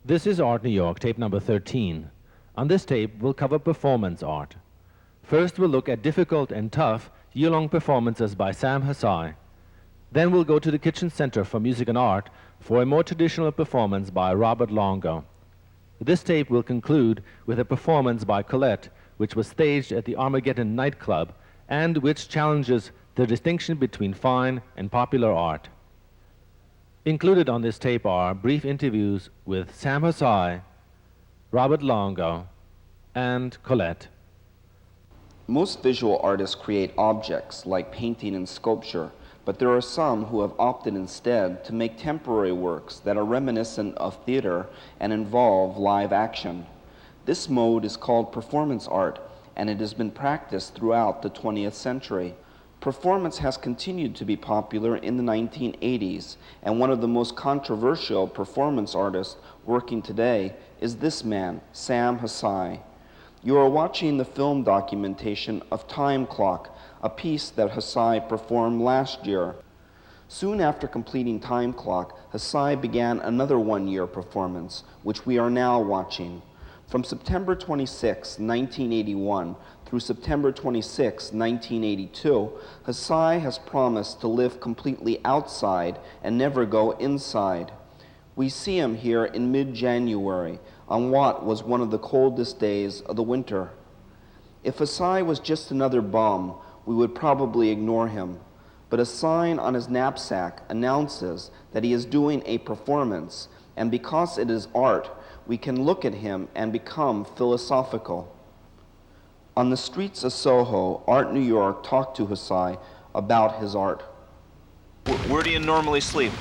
This is Art New York, tape number 13. On this tape, we'll cover performance art. First, we'll look at difficult and tough year-long performances by Sam Hsieh. Then we'll go to the Kitchen Center for Music and Art for a more traditional performance by Robert Longo. This tape will conclude with a performance by Colette, which was staged at the Armageddon nightclub and which challenges the distinction between fine and popular art. Included on this tape are brief interviews with Sam Hsieh, Robert Longo, and Colette. Most visual artists create objects like painting and sculpture, but there are some who have opted instead to make temporary works that are reminiscent of theater and involve live action. This mode is called performance art, and it has been practiced throughout the 20th century. Performance has continued to be popular in the 1980s, and one of the most controversial performance artists working today is this man, Sam Hsieh. You are watching the film documentation of Time Clock, a piece that Hsieh performed last year. Soon after completing Time Clock, Hsieh began another one-year performance, which we are now watching. From September 26, 1981 through September 26, 1982, Hsieh has promised to live completely outside and never go inside. We see him here in mid-January on what was one of the coldest days of the winter. If Hsieh was just another bum, we would probably ignore him. But a sign on his knapsack announces that he is doing a performance, and because it is art, we can look at him and become philosophical. On the streets of Soho, Art New York talked to Hsieh about his art. Where do you normally sleep?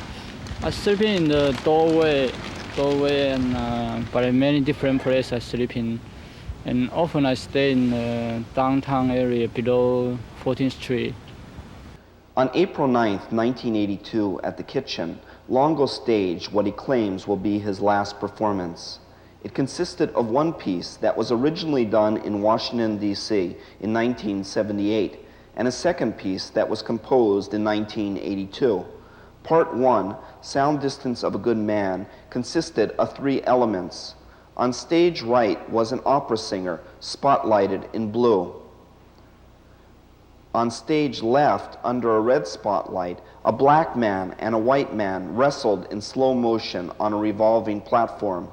I sleep in the doorway, and but in many different places I sleep in. And often I stay in the downtown area below 14th Street. On April 9th, 1982, at the Kitchen, Longo staged what he claims will be his last performance. It consisted of one piece that was originally done in Washington, D.C. in 1978, and a second piece that was composed in 1982. Part 1, Sound Distance of a Good Man, consisted of 3 elements. On stage right was an opera singer, spotlighted in blue. On stage left, under a red spotlight, a black man and a white man wrestled in slow motion on a revolving platform.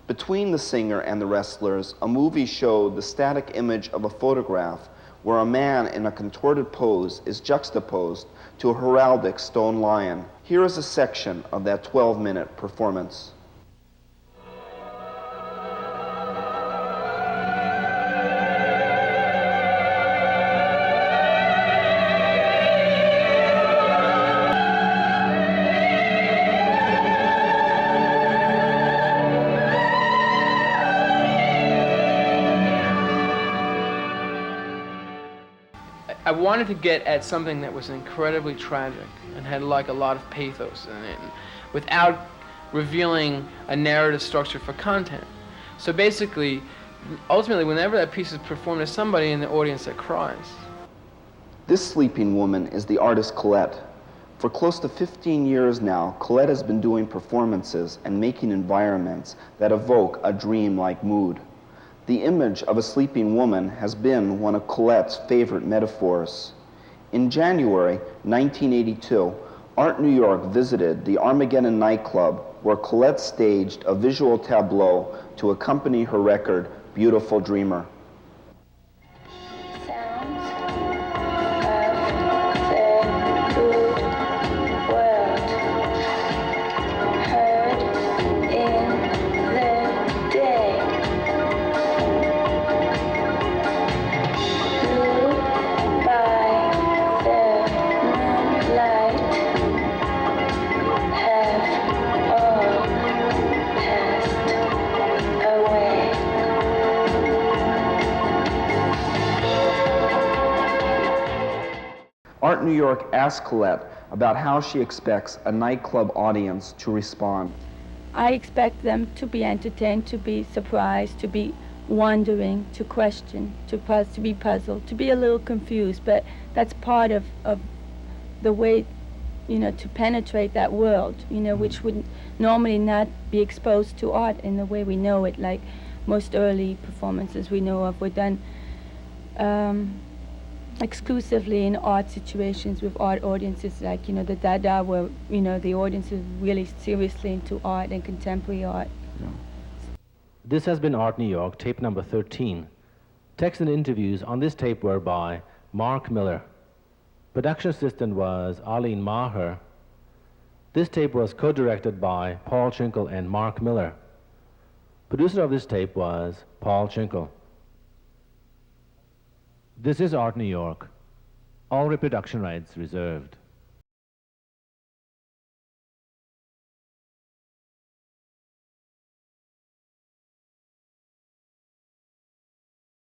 Between the singer and the wrestlers, a movie showed the static image of a photograph where a man in a contorted pose is juxtaposed to a heraldic stone lion. Here is a section of that 12-minute performance. I wanted to get at something that was incredibly tragic and had like a lot of pathos in it, without revealing a narrative structure for content. So basically, ultimately, whenever that piece is performed, there's somebody in the audience that cries. This sleeping woman is the artist Colette. For close to 15 years now, Colette has been doing performances and making environments that evoke a dream-like mood. The image of a sleeping woman has been one of Colette's favorite metaphors. In January 1982, Art New York visited the Armageddon nightclub where Colette staged a visual tableau to accompany her record, Beautiful Dreamer. Art New York asked Colette about how she expects a nightclub audience to respond. I expect them to be entertained, to be surprised, to be wondering, to question, to be puzzled, to be a little confused, but that's part of the way, to penetrate that world, which would normally not be exposed to art in the way we know it. Like most early performances we know of were done exclusively in art situations with art audiences, like, the Dada, where, the audience is really seriously into art and contemporary art. This has been Art New York, tape number 13. Text and interviews on this tape were by Mark Miller. Production assistant was Arlene Maher. This tape was co-directed by Paul Tschinkel and Mark Miller. Producer of this tape was Paul Tschinkel. This is Art New York. All reproduction rights reserved.